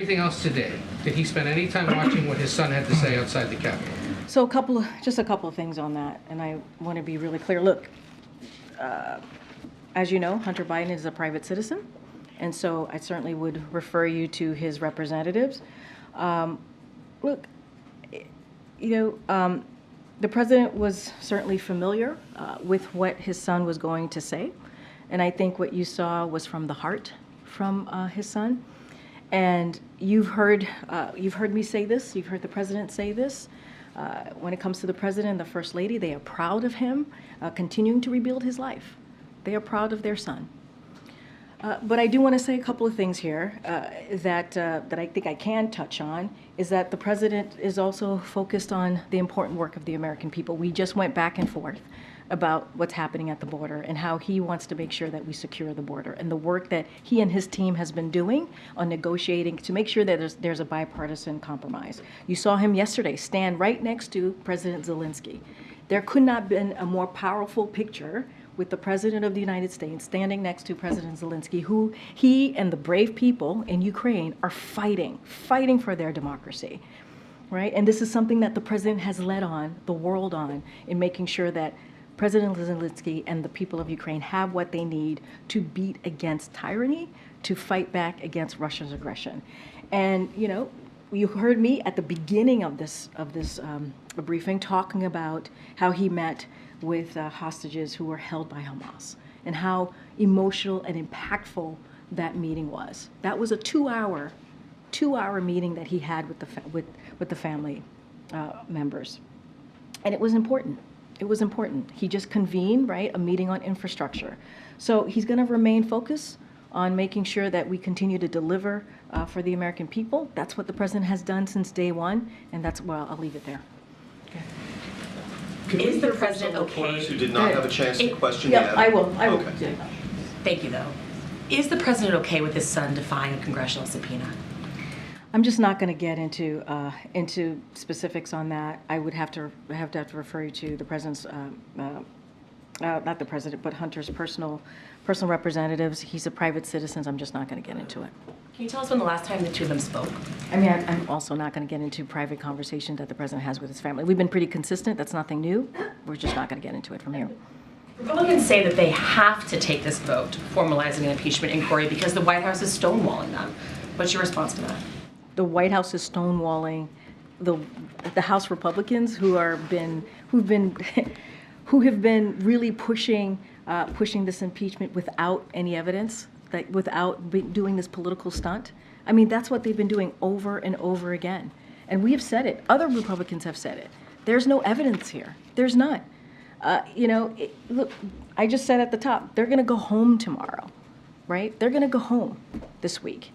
Anything else today? Did he spend any time watching what his son had to say outside the Capitol? So just a couple of things on that, and I want to be really clear. Look, as you know, Hunter Biden is a private citizen, and so I certainly would refer you to his representatives. Look, the president was certainly familiar with what his son was going to say, and I think what you saw was from the heart from his son. And you've heard me say this. You've heard the president say this. When it comes to the president and the first lady, they are proud of him continuing to rebuild his life. They are proud of their son. But I do want to say a couple of things here that I think I can touch on, is that the president is also focused on the important work of the American people. We just went back and forth about what's happening at the border and how he wants to make sure that we secure the border, and the work that he and his team has been doing on negotiating to make sure that there's a bipartisan compromise. You saw him yesterday stand right next to President Zelensky. There could not have been a more powerful picture with the President of the United States standing next to President Zelensky, who he and the brave people in Ukraine are fighting for their democracy, right? And this is something that the president has led on, the world on, in making sure that President Zelensky and the people of Ukraine have what they need to beat against tyranny, to fight back against Russia's aggression. And you heard me at the beginning of this briefing talking about how he met with hostages who were held by Hamas, and how emotional and impactful that meeting was. That was a two-hour meeting that he had with the family members, and it was important. It was important. He just convened, right, a meeting on infrastructure. So he's going to remain focused on making sure that we continue to deliver for the American people. That's what the president has done since day one, and I'll leave it there. Okay. Is the president okay? Who did not have a chance to question yet? yet? I will. Okay. Thank you, though. Is the president okay with his son defying a congressional subpoena? I'm just not going to get into specifics on that. I would have to refer you to the president's, not the president, but Hunter's personal representatives. He's a private citizen. I'm just not going to get into it. Can you tell us when the last time the two of them spoke? I mean, I'm also not going to get into private conversations that the president has with his family. We've been pretty consistent. That's nothing new. We're just not going to get into it from here. Republicans say that they have to take this vote, formalizing an impeachment inquiry, because the White House is stonewalling them. What's your response to that? The White House is stonewalling the House Republicans who have been really pushing this impeachment without any evidence, without doing this political stunt. I mean, that's what they've been doing over and over again. And we have said it. Other Republicans have said it. There's no evidence here. There's none. Look, I just said at the top, they're going to go home tomorrow, right? They're going to go home this week.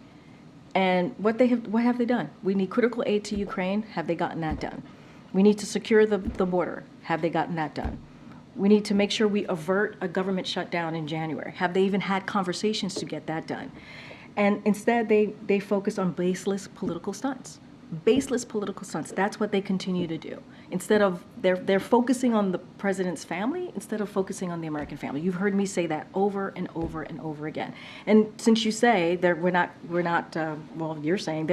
And what have they done? We need critical aid to Ukraine. Have they gotten that done? We need to secure the border. Have they gotten that done? We need to make sure we avert a government shutdown in January. Have they even had conversations to get that done? And instead, they focus on baseless political stunts. Baseless political stunts. That's what they continue to do. Instead of they're focusing on the president's family instead of focusing on the American family. You've heard me say that over and over and over again. And since you say that we're not well, they're saying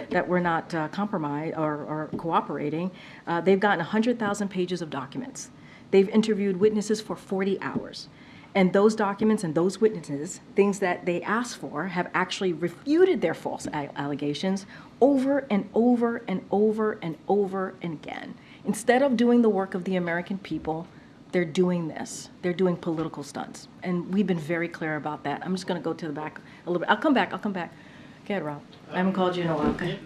that we're not compromised or cooperating. They've gotten 100,000 pages of documents. They've interviewed witnesses for 40 hours. And those documents and those witnesses, things that they asked for, have actually refuted their false allegations over and over and over and over and again. Instead of doing the work of the American people, they're doing this. They're doing political stunts. And we've been very clear about that. I'm just going to go to the back a little bit. I'll come back. Go ahead, Rob. I haven't called you in a while. Okay.